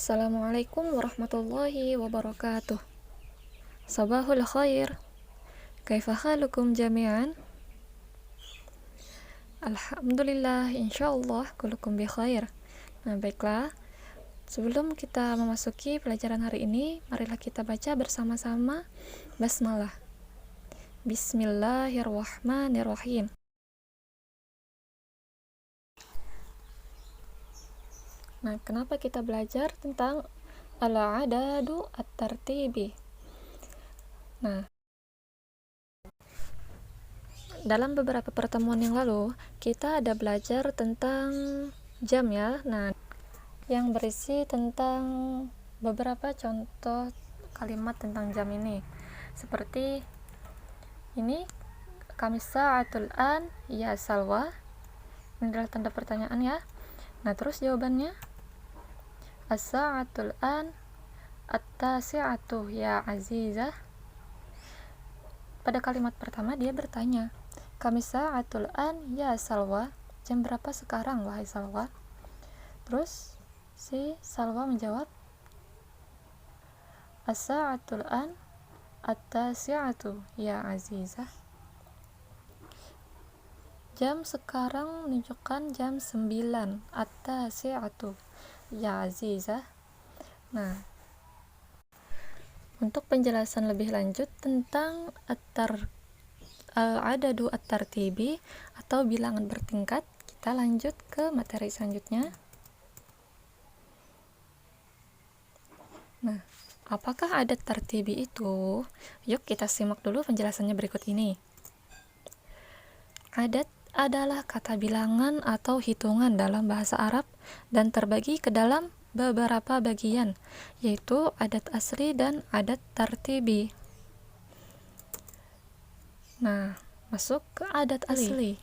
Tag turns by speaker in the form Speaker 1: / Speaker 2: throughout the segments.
Speaker 1: Assalamualaikum warahmatullahi wabarakatuh. Sabahul khair. Kaifa halukum jami'an? Alhamdulillah, insyaallah kulukum bi khair. Nah, baiklah. Sebelum kita memasuki pelajaran hari ini, marilah kita baca bersama-sama basmalah. Bismillahirrahmanirrahim. Nah, kenapa kita belajar tentang al-adadu at-tartibi? Nah, dalam beberapa pertemuan yang lalu, kita ada belajar tentang jam ya. Nah, yang berisi tentang beberapa contoh kalimat tentang jam ini. Seperti ini, kami sa'atul an ya Salwa. Ini adalah tanda pertanyaan ya. Nah, terus jawabannya as-sa'atul an at-tasi'atu ya Azizah. Pada kalimat pertama dia bertanya, kami sa'atul an ya Salwa. Jam berapa sekarang wahai Salwa? Terus si Salwa menjawab, as-sa'atul an at-tasi'atu ya Azizah. Jam sekarang menunjukkan jam 9. At-tasi'atu ya Azizah. Nah, untuk penjelasan lebih lanjut tentang al-adadu at-tartibi atau bilangan bertingkat, kita lanjut ke materi selanjutnya. Nah, apakah adat tartibi itu? Yuk kita simak dulu penjelasannya berikut ini. Adat adalah kata bilangan atau hitungan dalam bahasa Arab dan terbagi ke dalam beberapa bagian, yaitu adat asli dan adat tartibi. Nah, masuk ke adat asli.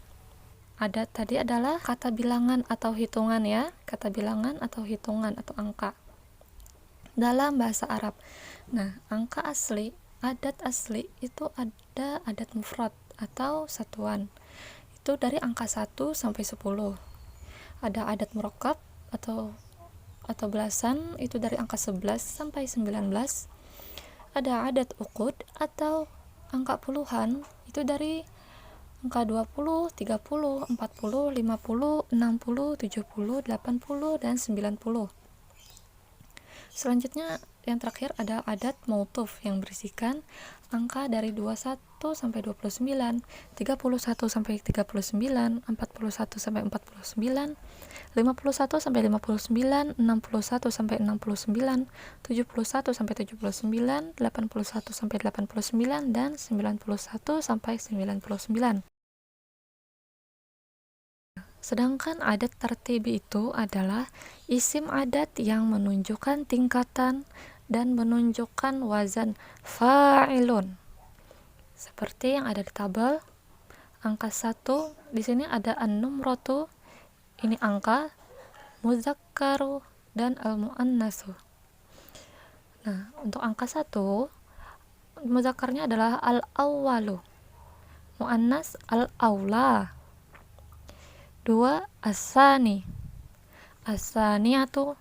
Speaker 1: Adat tadi adalah kata bilangan atau hitungan ya, kata bilangan atau hitungan atau angka dalam bahasa Arab. Nah, angka asli, adat asli itu ada adat mufrad atau satuan. Itu dari angka 1 sampai 10. Ada adat murakkab atau belasan, itu dari angka 11 sampai 19. Ada adat uqud atau angka puluhan, itu dari angka 20, 30, 40, 50, 60, 70, 80, dan 90. Selanjutnya yang terakhir ada adat mautuf yang berisikan angka dari 21 sampai 29, 31 sampai 39, 41 sampai 49, 51 sampai 59, 61 sampai 69, 71 sampai 79, 81 sampai 89, dan 91 sampai 99. Sedangkan adat tartibi itu adalah isim adat yang menunjukkan tingkatan dan menunjukkan wazan fa'ilun. Seperti yang ada di tabel, angka 1 di sini ada an-numratu, ini angka, muzakkaru, dan al-muannasu. Nah, untuk angka 1, muzakkarnya adalah al-awwalu, muannas al-awla. 2 asani, asaniatu.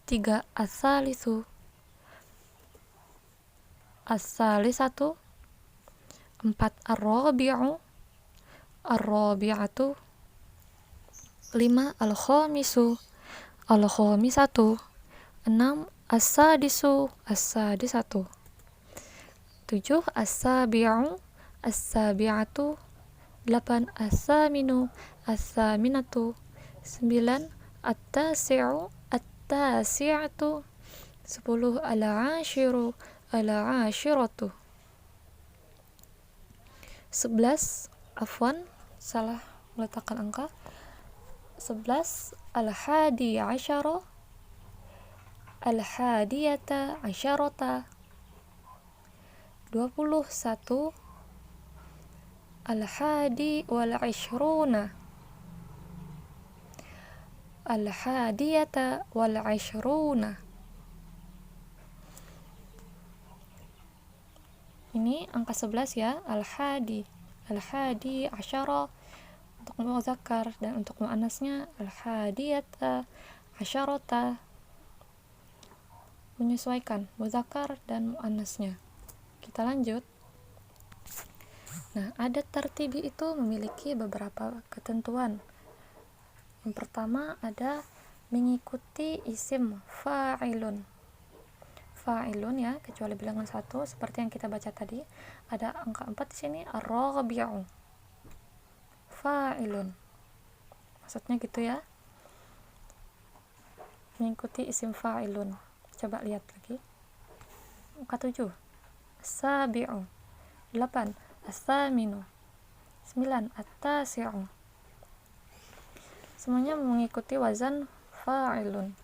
Speaker 1: 3 asalisu, asalisatu. 4 ar-rabi'u, ar-rabi'atu. 5 al-khamisu, al-khamisatu. 6 as-sadisu, as-sadisatu. 7 as-sabi'u, as-sabi'atu. 8 as-saminu, as-saminatu. 9 at-tasi'u, at-tasi'atu. 10 al-ashiru, al-ashiratu. 11, afwan, salah meletakkan angka. 11 al-hadi asyara, al-hadiyata asyarata. 21 al-hadi wal ishruna, al-hadiyata wal ishruna. Ini angka 11 ya, al-hadi asyara untuk muzakkar, dan untuk muannasnya al-hadiyata asyarata. menyesuaikan muzakkar dan muannasnya. Kita lanjut. Nah, adat tartibi itu memiliki beberapa ketentuan. Yang pertama ada mengikuti isim fa'ilun. Fa'ilun ya, kecuali bilangan 1 seperti yang kita baca tadi, ada angka 4 di sini, ar-rabi'u. Fa'ilun. Maksudnya gitu ya. Mengikuti isim fa'ilun. Coba lihat lagi. Angka 7. As-sabi'u. 8. As-saminu. 9. At-tasi'u. Semuanya mengikuti wazan fa'ilun.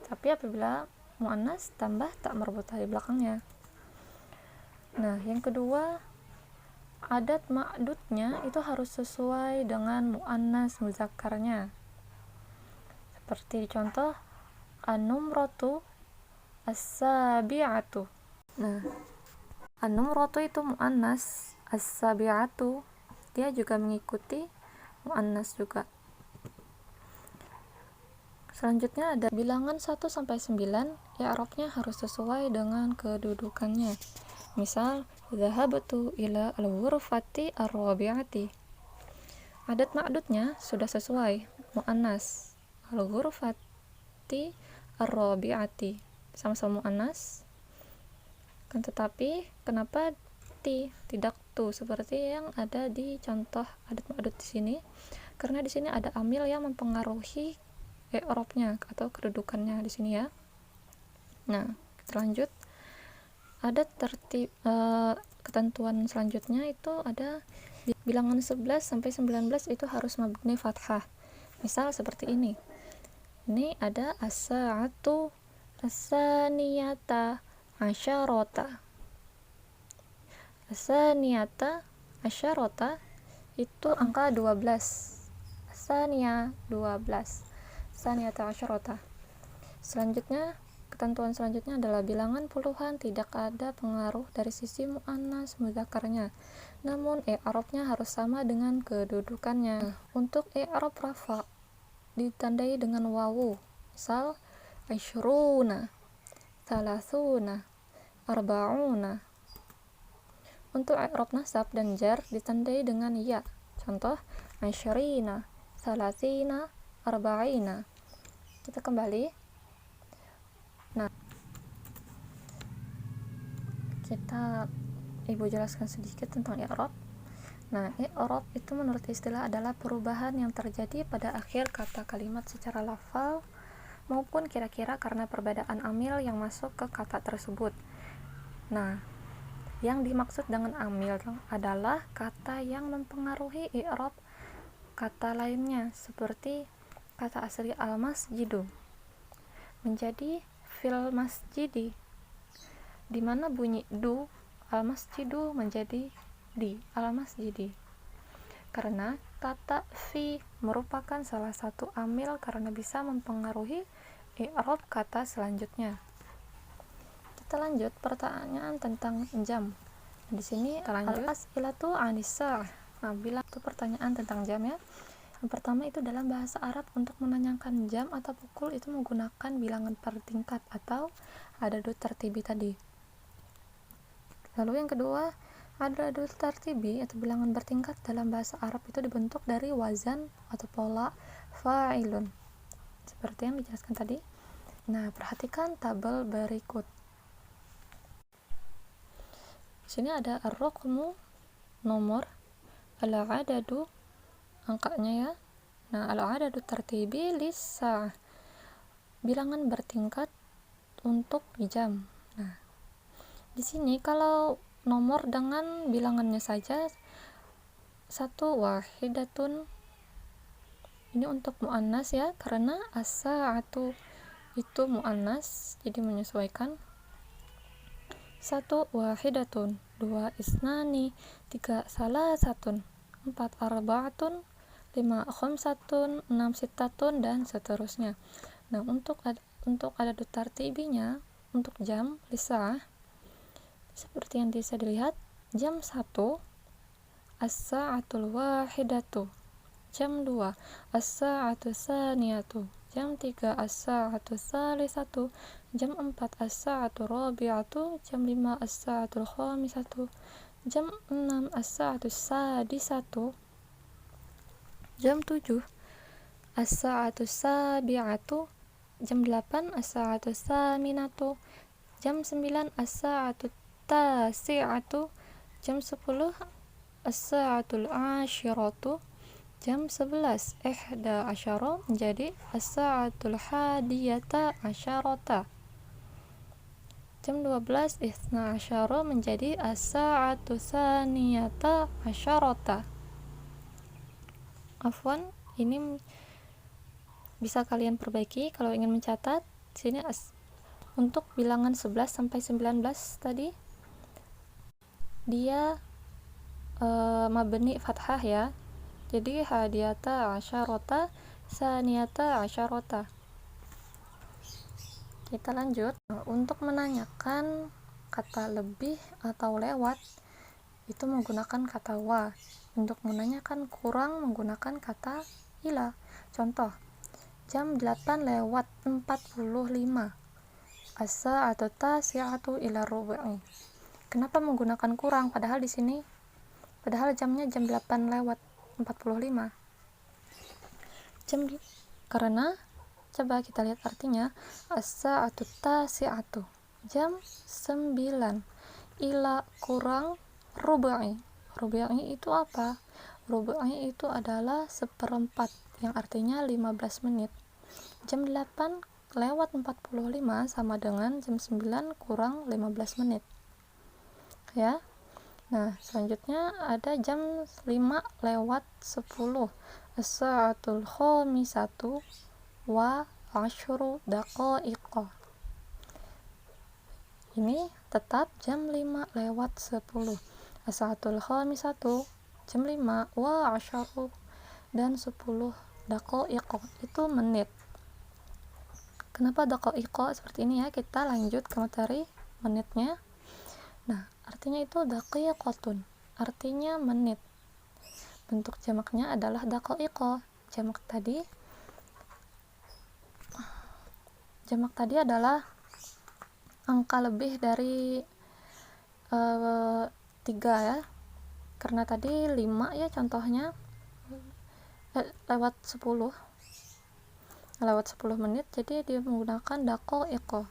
Speaker 1: Tapi apabila muannas tambah tak marbutah di belakangnya. Nah, yang kedua, adat ma'dudnya itu harus sesuai dengan muannas muzakkarnya. Seperti contoh an-numratu as-sabi'atu. Nah, an-numratu itu muannas, as-sabi'atu dia juga mengikuti muannas juga. Selanjutnya ada bilangan 1 sampai 9, i'rabnya harus sesuai dengan kedudukannya. Misal, dhahabtu ila al-ghurfati ar-rabi'ati. Adat ma'dudnya sudah sesuai, muannas. Al-ghurfati ar-rabi'ati. Sama-sama muannas. Kan tetapi kenapa tidak tu seperti yang ada di contoh adat ma'dud di sini? Karena di sini ada amil yang mempengaruhi i'rabnya atau kedudukannya di sini ya. Nah, kita lanjut. Ada ketentuan selanjutnya itu ada bilangan 11 sampai 19 itu harus mabni fathah. Misal seperti ini. Ini ada as-sa'atu as-saniyata asyarata. As-saniyata asyarata itu angka 12. As-saniya 12. Saniyata asyarata. Selanjutnya, ketentuan selanjutnya adalah bilangan puluhan tidak ada pengaruh dari sisi muannas mudzakarnya. Namun i'rabnya harus sama dengan kedudukannya. Untuk i'rab rafa ditandai dengan wawu. Misal asyruna, thalathuna, arba'una. Untuk i'rab nasab dan jar ditandai dengan ya. Contoh asyrina, thalathina, arba'ina. Kita kembali. Nah, Ibu jelaskan sedikit tentang i'rab. Nah, i'rab itu menurut istilah adalah perubahan yang terjadi pada akhir kata kalimat secara lafal maupun kira-kira karena perbedaan amil yang masuk ke kata tersebut. Nah, yang dimaksud dengan amil adalah kata yang mempengaruhi i'rab kata lainnya, seperti kata asli al-masjidu menjadi fil masjidi, di mana bunyi du, al-masjidu menjadi di al-masjidi. Karena kata fi merupakan salah satu amil karena bisa mempengaruhi i'rab kata selanjutnya. Kita lanjut pertanyaan tentang jam. Di sini al-as'ilatu 'anis sa'ah. Nah, bila itu pertanyaan tentang jam ya. Yang pertama itu dalam bahasa Arab untuk menanyakan jam atau pukul itu menggunakan bilangan per tingkat atau adadut tartibi tadi. Lalu yang kedua, adadut tartibi atau bilangan bertingkat dalam bahasa Arab itu dibentuk dari wazan atau pola fa'ilun. Seperti yang dijelaskan tadi. Nah, perhatikan tabel berikut. Di sini ada ar-raqmu, nomor, al-adadu, angkanya ya. Nah, al-adadu tartibi lis-sa'ah, bilangan bertingkat untuk jam. Nah, di sini kalau nomor dengan bilangannya saja 1 wahidatun, ini untuk muannas ya, karena as-sa'atu itu muannas, jadi menyesuaikan. 1 wahidatun, 2 isnani, 3 salasatun, 4 arba'atun, 5 khamsatun, 6 sittatun, dan seterusnya. Nah, untuk adadut tartibinya untuk jam lisa'ah seperti yang bisa dilihat, jam 1 as-sa'atul wahidatu, jam 2 as-sa'atu saniyatu, jam 3 as-sa'atu tsalisatu, jam 4 as-sa'atu rabi'atu, jam 5 as-sa'atul khamisatu, jam 6 as-sa'atu sadisatu, jam 7 as-sa'atu sabi'atu, jam 8 as-sa'atu saminatu, jam 9 as-sa'atu tasi'atu, jam 10 as-sa'atul ashiratu, jam 11 ihda asyara menjadi as-sa'atul hadiyata asyarata, jam 12 isna asyara menjadi as-sa'atu saniyata asyarata. Afwan, ini bisa kalian perbaiki kalau ingin mencatat. Sini untuk bilangan 11 sampai 19 tadi dia mabni fathah ya. Jadi hadiyata asyarota, saniyata asyarota. Kita lanjut. Untuk menanyakan kata lebih atau lewat itu menggunakan kata wa. Untuk menanyakan kurang menggunakan kata ila. Contoh, jam 8 lewat 45. As-sa'atu tasi'atu ila rubu'i. Kenapa menggunakan kurang padahal di sini jamnya jam 8 lewat 45. Karena coba kita lihat artinya, as-sa'atu tasi'atu, jam 9, ila kurang rubu'i. Rubu'i itu apa? Rubu'i itu adalah seperempat, yang artinya 15 menit. Jam 8 lewat 45 sama dengan jam 9 kurang 15 menit. Ya. Nah, selanjutnya ada jam 5 lewat 10. As-sa'atul khamisatu wa asyru daqaiqa. Ini tetap jam 5 lewat 10. As-sa'atul khamisatu, jam 5 wa asyru dan 10 daqaiqa itu menit. Kenapa daqaiqa seperti ini ya? Kita lanjut ke materi menitnya. Nah, artinya itu daqiqatun, artinya menit. Bentuk jamaknya adalah daqaiqa. Jamak tadi adalah angka lebih dari 3 ya. Karena tadi 5 ya contohnya, lewat 10 menit, jadi dia menggunakan daqaiqa.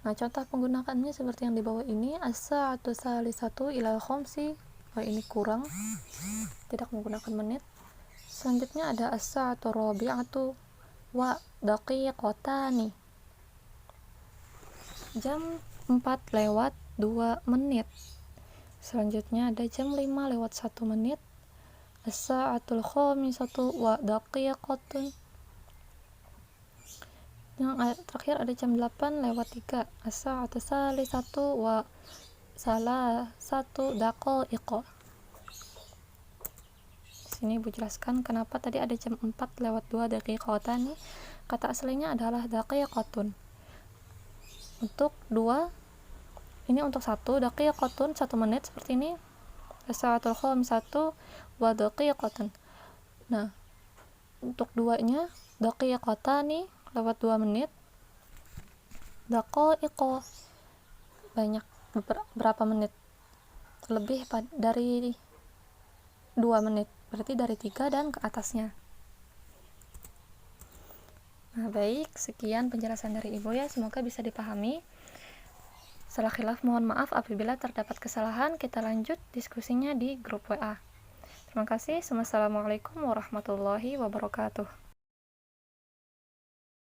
Speaker 1: Nah, contoh penggunaannya seperti yang di bawah ini, as-sa'atu tsalisatu ilal khamsi. Ini kurang, tidak menggunakan menit. Selanjutnya ada as-sa'atu rabi'atu wa daqiqatani. Jam 4 lewat 2 menit. Selanjutnya ada jam 5 lewat 1 menit. As-sa'atul khamisatu wa daqiqatun. Yang terakhir ada jam 8 lewat 3. As-sa'atu tsalisatu wa salasatu daqaiqa. Sini Ibu jelaskan kenapa tadi ada jam 4 lewat 2 daqiqatan. Kata aslinya adalah daqiqatun. Untuk 2, ini untuk 1 daqiqatun 1 menit seperti ini. As-sa'atul khamisatu wa daqiqatun. Nah, untuk 2-nya daqiqatani lewat 2 menit. Daqaiqa banyak, berapa menit? Lebih dari 2 menit. Berarti dari 3 dan ke atasnya. Nah, baik, sekian penjelasan dari Ibu ya, semoga bisa dipahami. Salah khilaf mohon maaf apabila terdapat kesalahan. Kita lanjut diskusinya di grup WA. Terima kasih. Wassalamualaikum warahmatullahi wabarakatuh.